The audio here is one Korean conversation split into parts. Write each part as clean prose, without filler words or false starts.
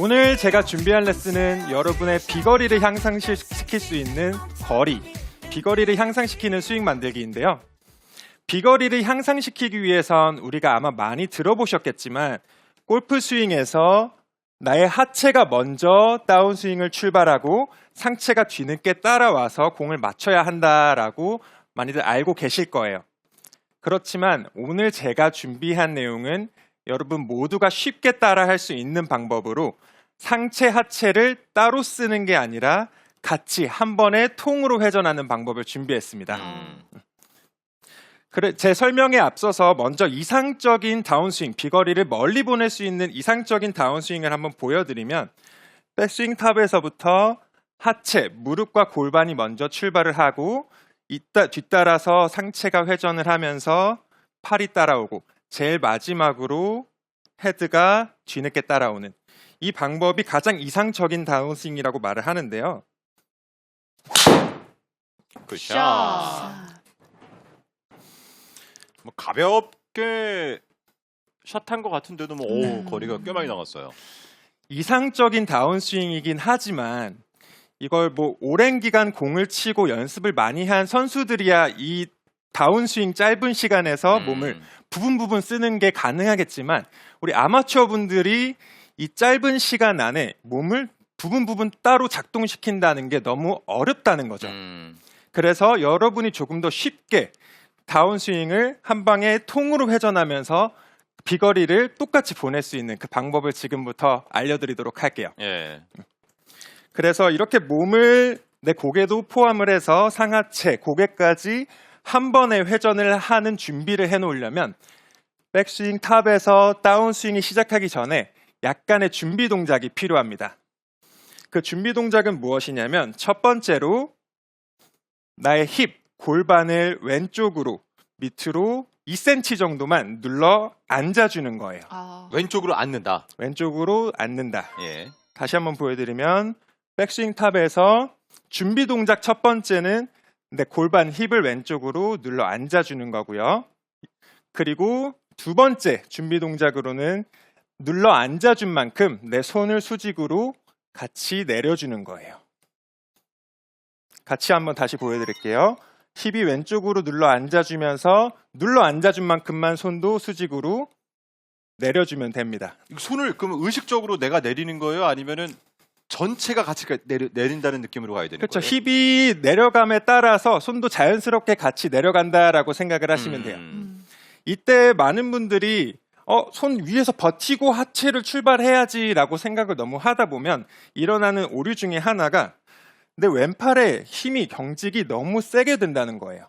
오늘 제가 준비한 레슨은 여러분의 비거리를 향상시킬 수 있는 비거리를 향상시키는 스윙 만들기인데요. 비거리를 향상시키기 위해선 우리가 아마 많이 들어보셨겠지만 골프 스윙에서 나의 하체가 먼저 다운스윙을 출발하고 상체가 뒤늦게 따라와서 공을 맞춰야 한다라고 많이들 알고 계실 거예요. 그렇지만 오늘 제가 준비한 내용은 여러분 모두가 쉽게 따라할 수 있는 방법으로 상체 하체를 따로 쓰는 게 아니라 같이 한 번에 통으로 회전하는 방법을 준비했습니다. 제 설명에 앞서서 먼저 이상적인 다운스윙, 비거리를 멀리 보낼 수 있는 이상적인 다운스윙을 한번 보여드리면 백스윙 탑에서부터 하체, 무릎과 골반이 먼저 출발을 하고 뒤따라서 상체가 회전을 하면서 팔이 따라오고 제일 마지막으로 헤드가 뒤늦게 따라오는 이 방법이 가장 이상적인 다운스윙이라고 말을 하는데요. 굿샷. 뭐 가볍게 샷한 것 같은데도 뭐 거리가 꽤 많이 나갔어요. 이상적인 다운스윙이긴 하지만 이걸 뭐 오랜 기간 공을 치고 연습을 많이 한 선수들이야 이 다운스윙 짧은 시간에서 몸을 부분 쓰는 게 가능하겠지만 우리 아마추어 분들이 이 짧은 시간 안에 몸을 부분 따로 작동시킨다는 게 너무 어렵다는 거죠. 그래서 여러분이 조금 더 쉽게 다운스윙을 한 방에 통으로 회전하면서 비거리를 똑같이 보낼 수 있는 그 방법을 지금부터 알려드리도록 할게요. 예. 그래서 이렇게 몸을 내 고개도 포함을 해서 상하체, 고개까지 한 번에 회전을 하는 준비를 해놓으려면 백스윙 탑에서 다운스윙이 시작하기 전에 약간의 준비 동작이 필요합니다. 그 준비 동작은 무엇이냐면 첫 번째로 나의 힙, 골반을 왼쪽으로 밑으로 2cm 정도만 눌러 앉아주는 거예요. 왼쪽으로 앉는다. 왼쪽으로 앉는다. 예. 다시 한번 보여드리면 백스윙 탑에서 준비 동작 첫 번째는 내 골반 힙을 왼쪽으로 눌러 앉아주는 거고요. 그리고 두 번째 준비 동작으로는 눌러 앉아준 만큼 내 손을 수직으로 같이 내려주는 거예요. 같이 한번 다시 보여드릴게요. 힙이 왼쪽으로 눌러 앉아주면서 눌러 앉아준 만큼만 손도 수직으로 내려주면 됩니다. 손을 그럼 의식적으로 내가 내리는 거예요? 아니면은 전체가 같이 내린다는 느낌으로 가야 되는 그렇죠. 거예요? 힙이 내려감에 따라서 손도 자연스럽게 같이 내려간다라고 생각을 하시면 돼요. 이때 많은 분들이 손 위에서 버티고 하체를 출발해야지라고 생각을 너무 하다 보면 일어나는 오류 중에 하나가 내 왼팔에 힘이 경직이 너무 세게 된다는 거예요.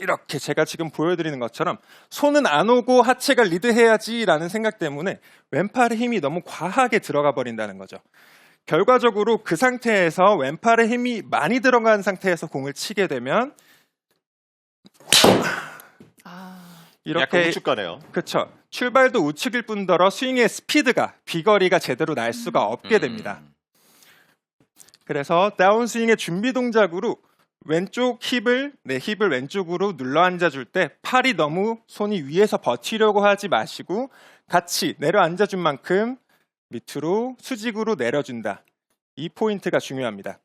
이렇게 제가 지금 보여드리는 것처럼 손은 안 오고 하체가 리드해야지라는 생각 때문에 왼팔에 힘이 너무 과하게 들어가 버린다는 거죠. 결과적으로 그 상태에서 왼팔에 힘이 많이 들어간 상태에서 공을 치게 되면 이렇게 약간 우측 가네요. 그렇죠. 출발도 우측일 뿐더러 스윙의 스피드가 비거리가 제대로 날 수가 없게 됩니다. 그래서 다운스윙의 준비 동작으로 왼쪽 힙을 왼쪽으로 눌러 앉아줄 때 팔이 너무 손이 위에서 버티려고 하지 마시고 같이 내려 앉아준 만큼 밑으로 수직으로 내려준다. 이 포인트가 중요합니다.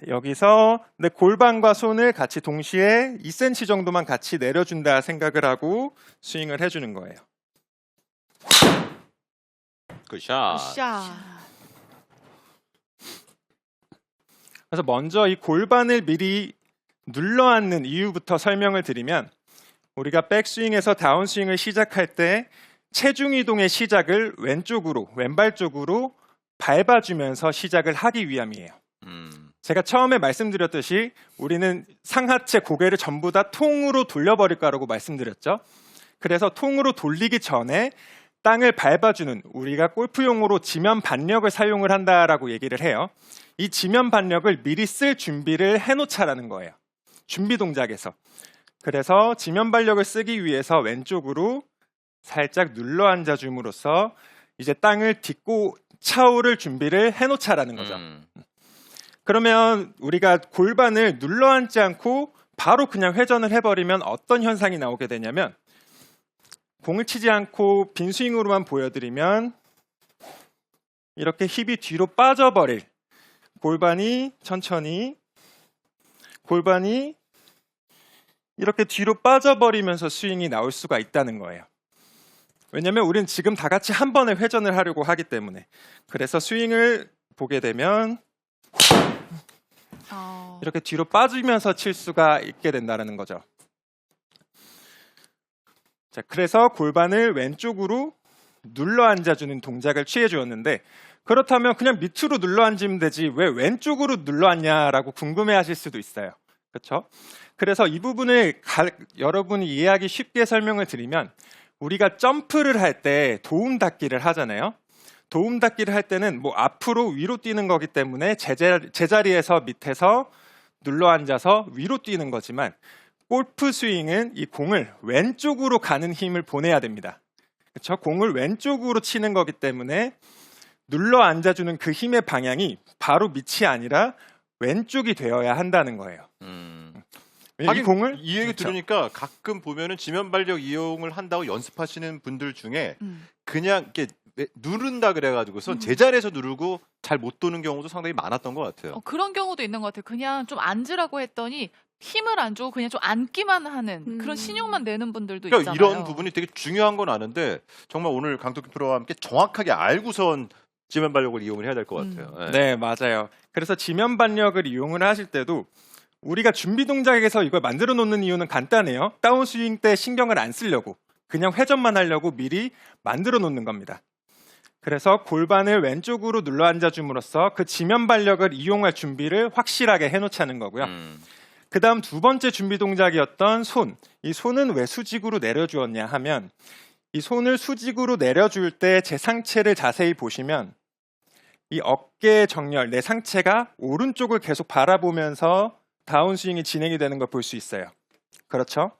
여기서 내 골반과 손을 같이 동시에 2cm 정도만 같이 내려준다 생각을 하고 스윙을 해주는 거예요. 굿샷. 그래서 먼저 이 골반을 미리 눌러 앉는 이유부터 설명을 드리면 우리가 백스윙에서 다운스윙을 시작할 때 체중 이동의 시작을 왼발 쪽으로 밟아주면서 시작을 하기 위함이에요. 제가 처음에 말씀드렸듯이 우리는 상하체 고개를 전부 다 통으로 돌려버릴 거라고 말씀드렸죠. 그래서 통으로 돌리기 전에 땅을 밟아주는 우리가 골프용어로 지면 반력을 사용을 한다라고 얘기를 해요. 이 지면 반력을 미리 쓸 준비를 해놓자라는 거예요. 준비 동작에서. 그래서 지면 반력을 쓰기 위해서 왼쪽으로 살짝 눌러 앉아줌으로써 이제 땅을 딛고 차오를 준비를 해놓자라는 거죠. 그러면 우리가 골반을 눌러 앉지 않고 바로 그냥 회전을 해버리면 어떤 현상이 나오게 되냐면 공을 치지 않고 빈 스윙으로만 보여드리면 이렇게 힙이 뒤로 빠져버릴 골반이 천천히 골반이 이렇게 뒤로 빠져버리면서 스윙이 나올 수가 있다는 거예요. 왜냐면 우리는 지금 다 같이 한 번에 회전을 하려고 하기 때문에. 그래서 스윙을 보게 되면 이렇게 뒤로 빠지면서 칠 수가 있게 된다는 거죠. 자, 그래서 골반을 왼쪽으로 눌러 앉아주는 동작을 취해 주었는데, 그렇다면 그냥 밑으로 눌러 앉으면 되지 왜 왼쪽으로 눌러 앉냐라고 궁금해 하실 수도 있어요. 그렇죠? 그래서 이 부분을 여러분이 이해하기 쉽게 설명을 드리면, 우리가 점프를 할 때 도움 닫기를 하잖아요. 도움 닫기를 할 때는 뭐 앞으로 위로 뛰는 거기 때문에 제자리에서 밑에서 눌러 앉아서 위로 뛰는 거지만, 골프 스윙은 이 공을 왼쪽으로 가는 힘을 보내야 됩니다. 그렇죠? 공을 왼쪽으로 치는 거기 때문에 눌러 앉아주는 그 힘의 방향이 바로 밑이 아니라 왼쪽이 되어야 한다는 거예요. 이 공을 이 얘기 그렇죠. 들으니까 가끔 보면은 지면 발력 이용을 한다고 연습하시는 분들 중에 그냥 이렇게 누른다 그래가지고선 제자리에서 누르고 잘 못 도는 경우도 상당히 많았던 것 같아요. 그런 경우도 있는 것 같아요. 그냥 좀 앉으라고 했더니 힘을 안 주고 그냥 좀 앉기만 하는 그런 신용만 내는 분들도 그러니까 있잖아요. 이런 부분이 되게 중요한 건 아는데 정말 오늘 강덕규 프로와 함께 정확하게 알고선 지면 발력을 이용을 해야 될 것 같아요. 네, 맞아요. 그래서 지면 반력을 이용을 하실 때도 우리가 준비 동작에서 이걸 만들어 놓는 이유는 간단해요. 다운스윙 때 신경을 안 쓰려고, 그냥 회전만 하려고 미리 만들어 놓는 겁니다. 그래서 골반을 왼쪽으로 눌러 앉아줌으로써 그 지면 반력을 이용할 준비를 확실하게 해놓자는 거고요. 그 다음 두 번째 준비 동작이었던 손. 이 손은 왜 수직으로 내려주었냐 하면, 이 손을 수직으로 내려줄 때 제 상체를 자세히 보시면 이 어깨 정렬, 내 상체가 오른쪽을 계속 바라보면서 다운스윙이 진행이 되는 걸 볼 수 있어요. 그렇죠?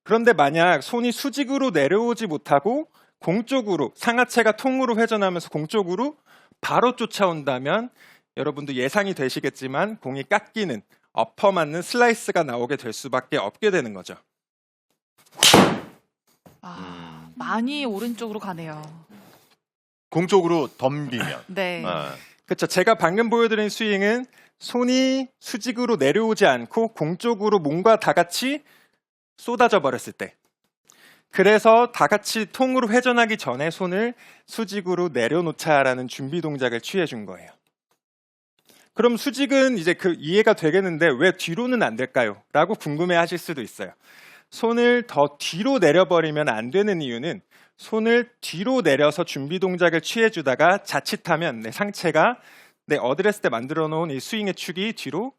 그런데 만약 손이 수직으로 내려오지 못하고 공 쪽으로, 상하체가 통으로 회전하면서 공 쪽으로 바로 쫓아온다면 여러분도 예상이 되시겠지만 공이 깎이는, 엎어 맞는 슬라이스가 나오게 될 수밖에 없게 되는 거죠. 많이 오른쪽으로 가네요. 공 쪽으로 덤비면. 네. 그렇죠. 제가 방금 보여드린 스윙은 손이 수직으로 내려오지 않고 공 쪽으로 몸과 다 같이 쏟아져 버렸을 때. 그래서 다 같이 통으로 회전하기 전에 손을 수직으로 내려놓자라는 준비 동작을 취해 준 거예요. 그럼 수직은 이제 그 이해가 되겠는데 왜 뒤로는 안 될까요? 라고 궁금해 하실 수도 있어요. 손을 더 뒤로 내려버리면 안 되는 이유는, 손을 뒤로 내려서 준비 동작을 취해 주다가 자칫하면 내 상체가 내 어드레스 때 만들어 놓은 이 스윙의 축이 뒤로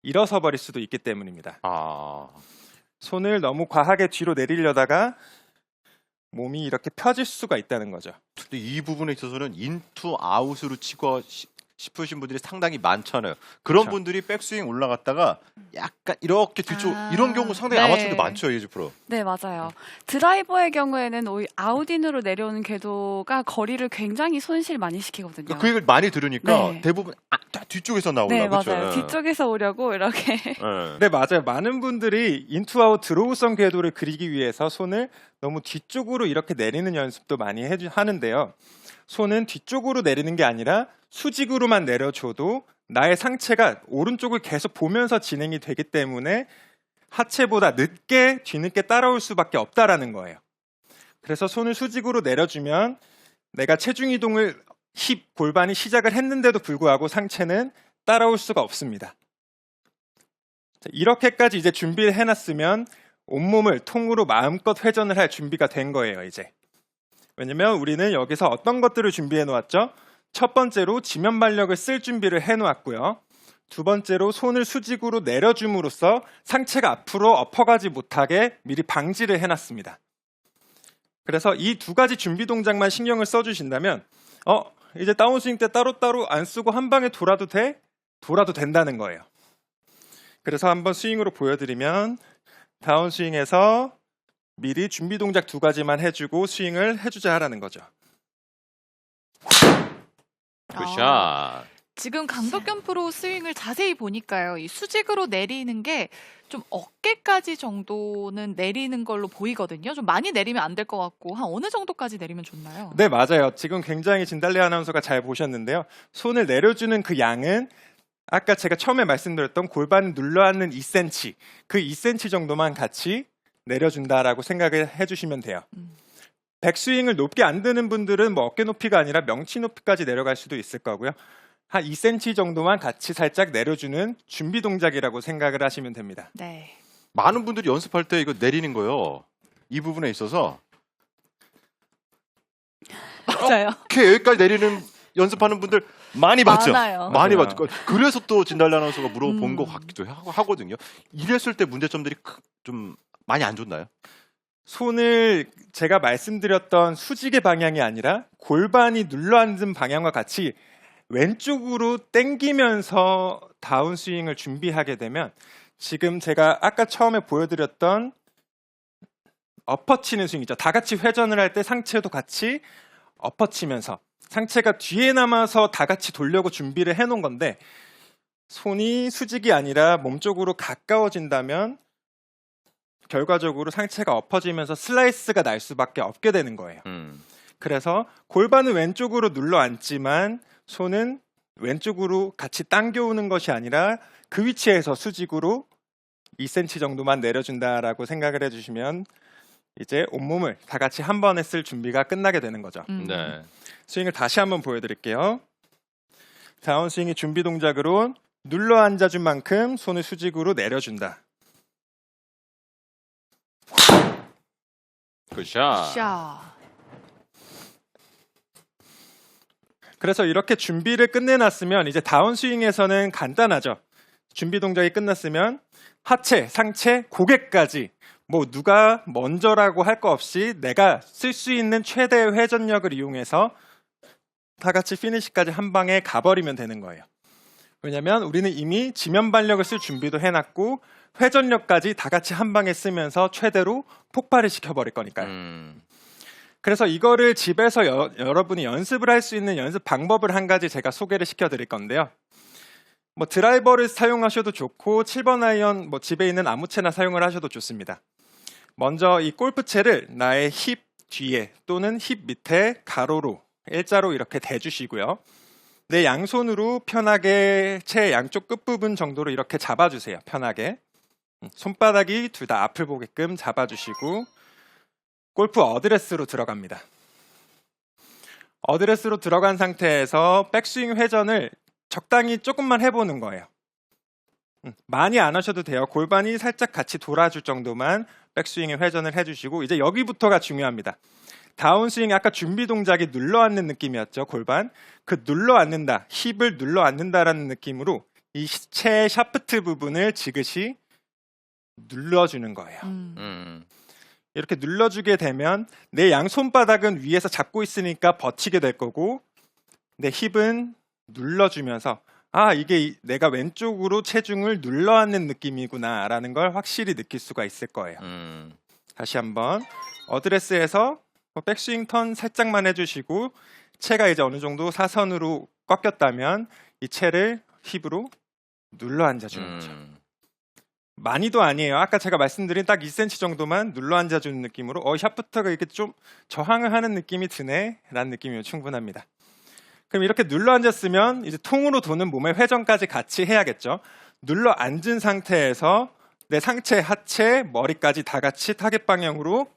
일어서 버릴 수도 있기 때문입니다. 손을 너무 과하게 뒤로 내리려다가 몸이 이렇게 펴질 수가 있다는 거죠. 근데 이 부분에 있어서는 인투 아웃으로 치고 싶으신 분들이 상당히 많잖아요. 그런 그렇죠. 분들이 백스윙 올라갔다가 약간 이렇게 뒤쪽 이런 경우 상당히 네. 아마추어도 많죠, 예지 프로. 네, 맞아요. 드라이버의 경우에는 오히려 아웃인으로 내려오는 궤도가 거리를 굉장히 손실 많이 시키거든요. 그러니까 그 얘기를 많이 들으니까 네. 대부분 다 뒤쪽에서 나오려고. 네, 그렇죠? 맞아요. 뒤쪽에서 오려고 이렇게. 네, 맞아요. 많은 분들이 인투아웃 드로우성 궤도를 그리기 위해서 손을 너무 뒤쪽으로 이렇게 내리는 연습도 많이 하는데요. 손은 뒤쪽으로 내리는 게 아니라 수직으로만 내려줘도 나의 상체가 오른쪽을 계속 보면서 진행이 되기 때문에 하체보다 늦게 뒤늦게 따라올 수밖에 없다라는 거예요. 그래서 손을 수직으로 내려주면 내가 체중 이동을 힙, 골반이 시작을 했는데도 불구하고 상체는 따라올 수가 없습니다. 이렇게까지 이제 준비를 해놨으면 온몸을 통으로 마음껏 회전을 할 준비가 된 거예요, 이제. 왜냐면 우리는 여기서 어떤 것들을 준비해 놓았죠? 첫 번째로 지면 반력을 쓸 준비를 해 놓았고요. 두 번째로 손을 수직으로 내려줌으로써 상체가 앞으로 엎어가지 못하게 미리 방지를 해놨습니다. 그래서 이 두 가지 준비 동작만 신경을 써주신다면 이제 다운스윙 때 따로따로 안 쓰고 한 방에 돌아도 돼? 돌아도 된다는 거예요. 그래서 한번 스윙으로 보여드리면 다운스윙에서 미리 준비 동작 두 가지만 해주고 스윙을 해주자 하라는 거죠. 굿샷. 지금 강덕균 프로 스윙을 자세히 보니까요. 이 수직으로 내리는 게 좀 어깨까지 정도는 내리는 걸로 보이거든요. 좀 많이 내리면 안 될 것 같고 한 어느 정도까지 내리면 좋나요? 네, 맞아요. 지금 굉장히 진달래 아나운서가 잘 보셨는데요. 손을 내려주는 그 양은 아까 제가 처음에 말씀드렸던 골반을 눌러앉는 2cm, 그 2cm 정도만 같이 내려준다라고 생각을 해주시면 돼요. 백스윙을 높게 안 드는 분들은 뭐 어깨 높이가 아니라 명치 높이까지 내려갈 수도 있을 거고요. 한 2cm 정도만 같이 살짝 내려주는 준비 동작이라고 생각을 하시면 됩니다. 네. 많은 분들이 연습할 때 이거 내리는 거요. 이 부분에 있어서 맞아요. 이렇게 여기까지 내리는 연습하는 분들 많이 봤죠. 많아요. 많이 맞아요. 봤죠. 그래서 또 진달래 아나운서가 물어본 것 음. 같기도 하거든요. 이랬을 때 문제점들이 좀 많이 안 좋나요? 손을 제가 말씀드렸던 수직의 방향이 아니라 골반이 눌러앉은 방향과 같이 왼쪽으로 당기면서 다운스윙을 준비하게 되면 지금 제가 아까 처음에 보여드렸던 엎어치는 스윙 있죠. 다 같이 회전을 할 때 상체도 같이 엎어치면서 상체가 뒤에 남아서 다 같이 돌려고 준비를 해놓은 건데 손이 수직이 아니라 몸쪽으로 가까워진다면 결과적으로 상체가 엎어지면서 슬라이스가 날 수밖에 없게 되는 거예요. 그래서 골반은 왼쪽으로 눌러 앉지만 손은 왼쪽으로 같이 당겨오는 것이 아니라 그 위치에서 수직으로 2cm 정도만 내려준다라고 생각을 해주시면 이제 온몸을 다 같이 한 번에 쓸 준비가 끝나게 되는 거죠. 네. 스윙을 다시 한번 보여드릴게요. 다운스윙의 준비 동작으로 눌러 앉아준 만큼 손을 수직으로 내려준다. 굿샷. 샤. 그래서 이렇게 준비를 끝내놨으면 이제 다운스윙에서는 간단하죠. 준비 동작이 끝났으면 하체, 상체, 고개까지 뭐 누가 먼저라고 할 거 없이 내가 쓸 수 있는 최대 회전력을 이용해서 다 같이 피니시까지 한 방에 가버리면 되는 거예요. 왜냐면 우리는 이미 지면 발력을 쓸 준비도 해놨고 회전력까지 다 같이 한 방에 쓰면서 최대로 폭발을 시켜버릴 거니까요. 그래서 이거를 집에서 여러분이 연습을 할 수 있는 연습 방법을 한 가지 제가 소개를 시켜드릴 건데요. 뭐 드라이버를 사용하셔도 좋고 7번 아이언 뭐 집에 있는 아무 채나 사용을 하셔도 좋습니다. 먼저 이 골프채를 나의 힙 뒤에 또는 힙 밑에 가로로 일자로 이렇게 대주시고요. 내 양손으로 편하게 채 양쪽 끝부분 정도로 이렇게 잡아주세요. 편하게. 손바닥이 둘 다 앞을 보게끔 잡아주시고 골프 어드레스로 들어갑니다. 어드레스로 들어간 상태에서 백스윙 회전을 적당히 조금만 해보는 거예요. 많이 안 하셔도 돼요. 골반이 살짝 같이 돌아줄 정도만 백스윙의 회전을 해주시고 이제 여기부터가 중요합니다. 다운스윙 아까 준비 동작이 눌러앉는 느낌이었죠. 골반. 그 눌러앉는다, 힙을 눌러앉는다라는 느낌으로 이 채 샤프트 부분을 지그시 눌러주는 거예요. 이렇게 눌러주게 되면 내 양손바닥은 위에서 잡고 있으니까 버티게 될 거고 내 힙은 눌러주면서 아 이게 내가 왼쪽으로 체중을 눌러앉는 느낌이구나 라는 걸 확실히 느낄 수가 있을 거예요. 다시 한번 어드레스에서 백스윙 턴 살짝만 해주시고 채가 이제 어느 정도 사선으로 꺾였다면 이 채를 힙으로 눌러앉아주는 거죠. 많이도 아니에요. 아까 제가 말씀드린 딱 2cm 정도만 눌러앉아주는 느낌으로 샤프트가 이렇게 좀 저항을 하는 느낌이 드네 라는 느낌이면 충분합니다. 그럼 이렇게 눌러앉았으면 이제 통으로 도는 몸의 회전까지 같이 해야겠죠. 눌러앉은 상태에서 내 상체, 하체, 머리까지 다 같이 타겟 방향으로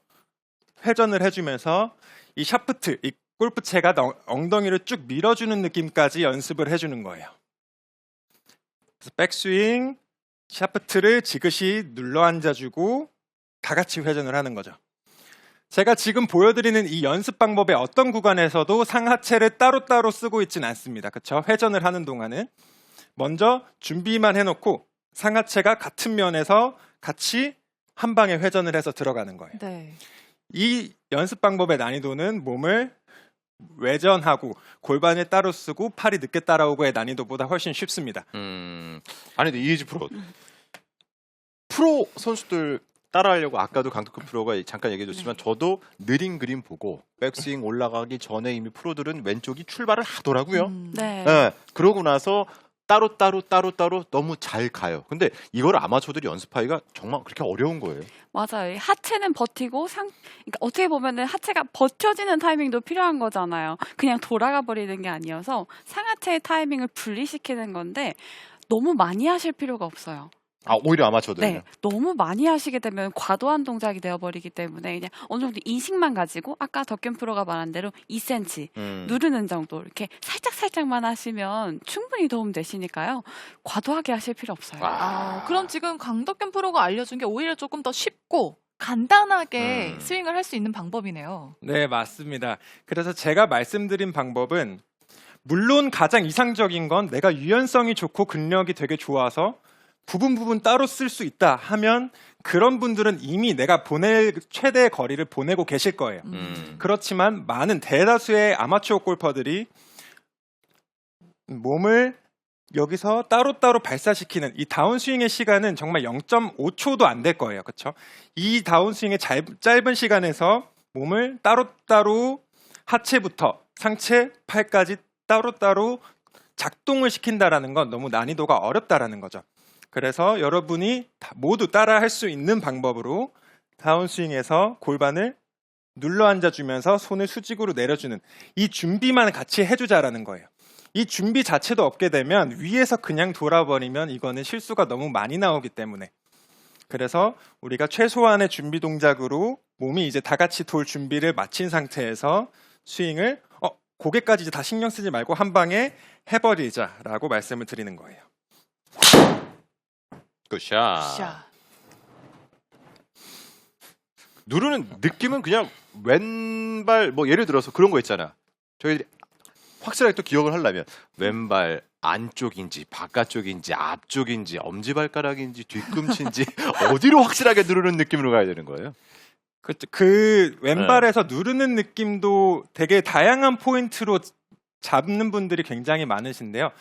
회전을 해주면서 이 샤프트, 이 골프채가 엉덩이를 쭉 밀어주는 느낌까지 연습을 해주는 거예요. 그래서 백스윙, 샤프트를 지그시 눌러앉아주고 다 같이 회전을 하는 거죠. 제가 지금 보여드리는 이 연습 방법의 어떤 구간에서도 상하체를 따로따로 쓰고 있진 않습니다. 그렇죠? 회전을 하는 동안은 먼저 준비만 해놓고 상하체가 같은 면에서 같이 한 방에 회전을 해서 들어가는 거예요. 네. 이 연습 방법의 난이도는 몸을 외전하고 골반을 따로 쓰고 팔이 늦게 따라오고의 난이도보다 훨씬 쉽습니다. 아니 근데 이혜지 프로 선수들 따라하려고 아까도 강덕훈 프로가 잠깐 얘기해줬지만 저도 느린 그림 보고 백스윙 올라가기 전에 이미 프로들은 왼쪽이 출발을 하더라고요. 네. 네, 그러고 나서 따로 너무 잘 가요. 근데 이걸 아마추어들이 연습하기가 정말 그렇게 어려운 거예요. 맞아요. 이 하체는 버티고 그러니까 어떻게 보면은 하체가 버텨지는 타이밍도 필요한 거잖아요. 그냥 돌아가 버리는 게 아니어서 상하체의 타이밍을 분리시키는 건데 너무 많이 하실 필요가 없어요. 아, 오히려 아마추어들은요? 네, 너무 많이 하시게 되면 과도한 동작이 되어버리기 때문에 그냥 어느 정도 인식만 가지고 아까 덕균 프로가 말한 대로 2cm 누르는 정도 이렇게 살짝만 하시면 충분히 도움 되시니까요. 과도하게 하실 필요 없어요. 그럼 지금 강덕균 프로가 알려준 게 오히려 조금 더 쉽고 간단하게 스윙을 할 수 있는 방법이네요. 네, 맞습니다. 그래서 제가 말씀드린 방법은 물론 가장 이상적인 건 내가 유연성이 좋고 근력이 되게 좋아서 부분 따로 쓸 수 있다 하면 그런 분들은 이미 내가 보낼 최대의 거리를 보내고 계실 거예요. 그렇지만 많은 대다수의 아마추어 골퍼들이 몸을 여기서 따로따로 발사시키는 이 다운스윙의 시간은 정말 0.5초도 안 될 거예요. 그렇죠? 이 다운스윙의 짧은 시간에서 몸을 따로따로 하체부터 상체, 팔까지 따로따로 작동을 시킨다라는 건 너무 난이도가 어렵다라는 거죠. 그래서 여러분이 모두 따라 할 수 있는 방법으로 다운스윙에서 골반을 눌러 앉아주면서 손을 수직으로 내려주는 이 준비만 같이 해주자라는 거예요. 이 준비 자체도 없게 되면 위에서 그냥 돌아버리면 이거는 실수가 너무 많이 나오기 때문에 그래서 우리가 최소한의 준비 동작으로 몸이 이제 다 같이 돌 준비를 마친 상태에서 스윙을 고개까지 이제 다 신경 쓰지 말고 한 방에 해버리자라고 말씀을 드리는 거예요. 굿샷. 샤. 누르는 느낌은 그냥 왼발 뭐 예를 들어서 그런 거 있잖아. 저희들이 확실하게 또 기억을 하려면 왼발 안쪽인지 바깥쪽인지 앞쪽인지 엄지발가락인지 뒤꿈치인지 어디로 확실하게 누르는 느낌으로 가야 되는 거예요? 그 왼발에서 누르는 느낌도 되게 다양한 포인트로 잡는 분들이 굉장히 많으신데요.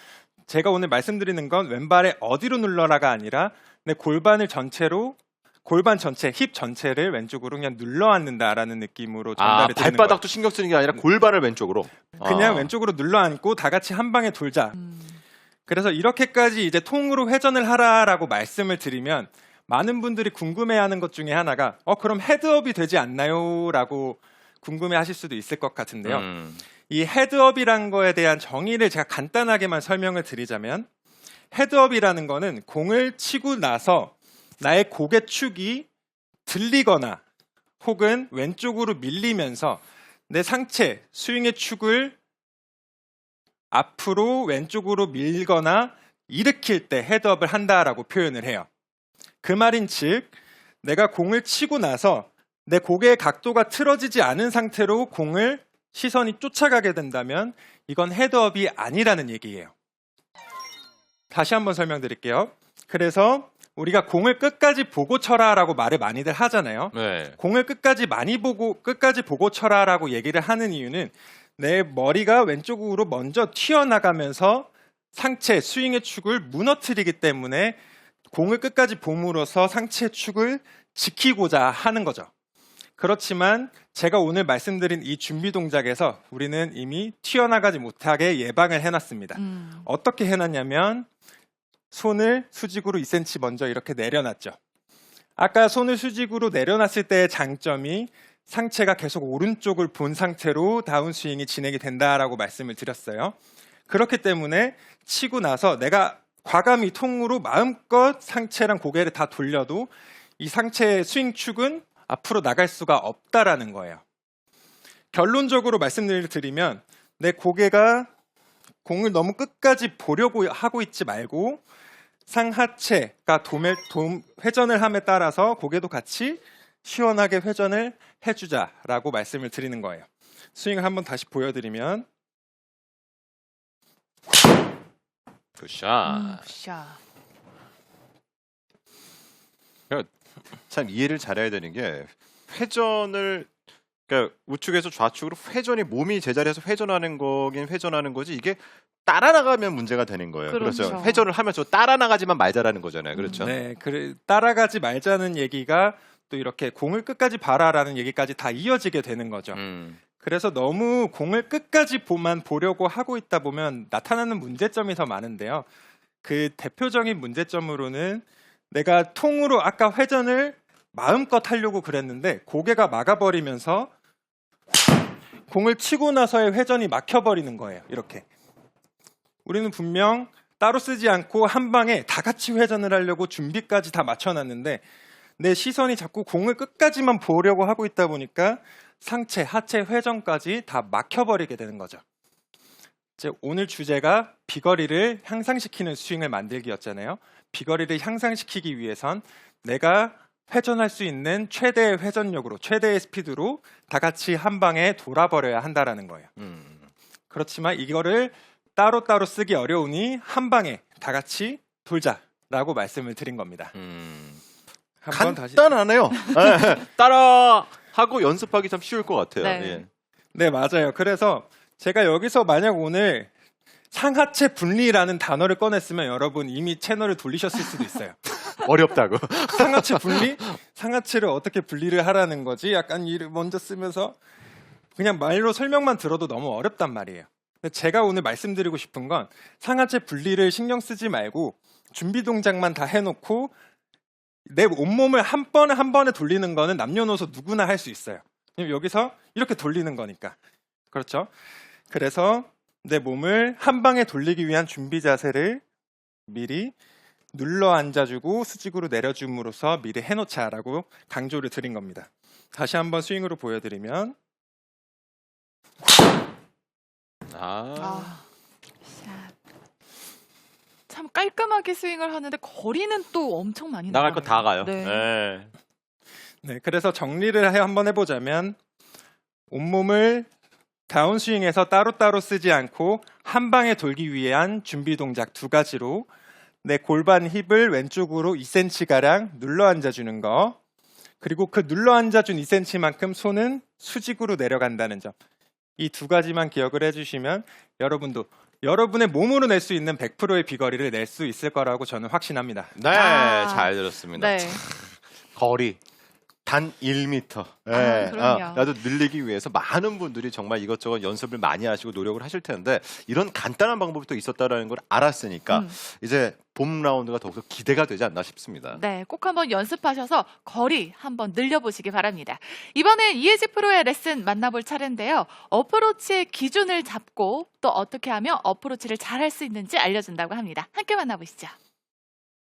제가 오늘 말씀드리는 건 왼발에 어디로 눌러라가 아니라 내 골반 전체, 힙 전체를 왼쪽으로 그냥 눌러 앉는다라는 느낌으로 전달해 드리는 거예요. 발바닥도 신경 쓰는 게 아니라 골반을 왼쪽으로. 그냥 왼쪽으로 눌러 앉고 다 같이 한 방에 돌자. 그래서 이렇게까지 이제 통으로 회전을 하라라고 말씀을 드리면 많은 분들이 궁금해하는 것 중에 하나가 그럼 헤드업이 되지 않나요? 라고 궁금해하실 수도 있을 것 같은데요. 이 헤드업이란 거에 대한 정의를 제가 간단하게만 설명을 드리자면 헤드업이라는 거는 공을 치고 나서 나의 고개축이 들리거나 혹은 왼쪽으로 밀리면서 내 상체, 스윙의 축을 앞으로 왼쪽으로 밀거나 일으킬 때 헤드업을 한다라고 표현을 해요. 그 말인즉 내가 공을 치고 나서 내 고개의 각도가 틀어지지 않은 상태로 공을 시선이 쫓아가게 된다면 이건 헤드업이 아니라는 얘기예요. 다시 한번 설명드릴게요. 그래서 우리가 공을 끝까지 보고 쳐라라고 말을 많이들 하잖아요. 네. 공을 끝까지 보고 쳐라라고 얘기를 하는 이유는 내 머리가 왼쪽으로 먼저 튀어나가면서 상체, 스윙의 축을 무너뜨리기 때문에 공을 끝까지 봄으로써 상체 축을 지키고자 하는 거죠. 그렇지만 제가 오늘 말씀드린 이 준비 동작에서 우리는 이미 튀어나가지 못하게 예방을 해놨습니다. 어떻게 해놨냐면 손을 수직으로 2cm 먼저 이렇게 내려놨죠. 아까 손을 수직으로 내려놨을 때의 장점이 상체가 계속 오른쪽을 본 상태로 다운스윙이 진행이 된다라고 말씀을 드렸어요. 그렇기 때문에 치고 나서 내가 과감히 통으로 마음껏 상체랑 고개를 다 돌려도 이 상체의 스윙축은 앞으로 나갈 수가 없다라는 거예요. 결론적으로 말씀을 드리면 내 고개가 공을 너무 끝까지 보려고 하고 있지 말고 상하체가 회전을 함에 따라서 고개도 같이 시원하게 회전을 해주자라고 말씀을 드리는 거예요. 스윙을 한번 다시 보여드리면 굿샷. 샤. 참 이해를 잘해야 되는 게 회전을 그러니까 우측에서 좌측으로 회전이 몸이 제자리에서 회전하는 거긴 회전하는 거지 이게 따라 나가면 문제가 되는 거예요. 그렇죠. 회전을 하면서 따라 나가지만 말자라는 거잖아요. 그렇죠? 네, 따라가지 말자는 얘기가 또 이렇게 공을 끝까지 봐라라는 얘기까지 다 이어지게 되는 거죠. 그래서 너무 공을 끝까지 보려고 하고 있다 보면 나타나는 문제점이 더 많은데요. 그 대표적인 문제점으로는 내가 통으로 아까 회전을 마음껏 하려고 그랬는데 고개가 막아버리면서 공을 치고 나서의 회전이 막혀버리는 거예요. 이렇게. 우리는 분명 따로 쓰지 않고 한 방에 다 같이 회전을 하려고 준비까지 다 맞춰놨는데 내 시선이 자꾸 공을 끝까지만 보려고 하고 있다 보니까 상체, 하체 회전까지 다 막혀버리게 되는 거죠. 이제 오늘 주제가 비거리를 향상시키는 스윙을 만들기였잖아요. 비거리를 향상시키기 위해선 내가 회전할 수 있는 최대의 회전력으로, 최대의 스피드로 다 같이 한 방에 돌아버려야 한다라는 거예요. 그렇지만 이거를 따로따로 쓰기 어려우니 한 방에 다 같이 돌자라고 말씀을 드린 겁니다. 한번 다시. 간단하네요. 따라 하고 연습하기 참 쉬울 것 같아요. 네. 예. 네, 맞아요. 그래서 제가 여기서 만약 오늘 상하체 분리라는 단어를 꺼냈으면 여러분 이미 채널을 돌리셨을 수도 있어요. 어렵다고. 상하체 분리? 상하체를 어떻게 분리를 하라는 거지? 약간 이를 먼저 쓰면서 그냥 말로 설명만 들어도 너무 어렵단 말이에요. 근데 제가 오늘 말씀드리고 싶은 건 상하체 분리를 신경 쓰지 말고 준비 동작만 다 해놓고 내 온몸을 한 번에 돌리는 거는 남녀노소 누구나 할 수 있어요. 여기서 이렇게 돌리는 거니까. 그렇죠? 그래서 내 몸을 한 방에 돌리기 위한 준비 자세를 미리 눌러 앉아주고 수직으로 내려줌으로써 미리 해놓자라고 강조를 드린 겁니다. 다시 한번 스윙으로 보여드리면 참 깔끔하게 스윙을 하는데 거리는 또 엄청 많이 나갈 거 다 가요. 네. 예. 네, 그래서 정리를 한번 해보자면 온몸을 다운스윙에서 따로따로 쓰지 않고 한 방에 돌기 위한 준비 동작 두 가지로 내 골반 힙을 왼쪽으로 2cm가량 눌러 앉아주는 거, 그리고 그 눌러 앉아준 2cm만큼 손은 수직으로 내려간다는 점, 이 두 가지만 기억을 해주시면 여러분도 여러분의 몸으로 낼 수 있는 100%의 비거리를 낼 수 있을 거라고 저는 확신합니다. 네, 아. 잘 들었습니다. 네. 거리 단 1m. 그럼요. 나도 늘리기 위해서 많은 분들이 정말 이것저것 연습을 많이 하시고 노력을 하실 텐데 이런 간단한 방법이 또 있었다라는 걸 알았으니까 이제 봄 라운드가 더욱더 기대가 되지 않나 싶습니다. 네, 꼭 한번 연습하셔서 거리 한번 늘려보시기 바랍니다. 이번엔 이혜지 프로의 레슨 만나볼 차례인데요. 어프로치의 기준을 잡고 또 어떻게 하면 어프로치를 잘할 수 있는지 알려준다고 합니다. 함께 만나보시죠.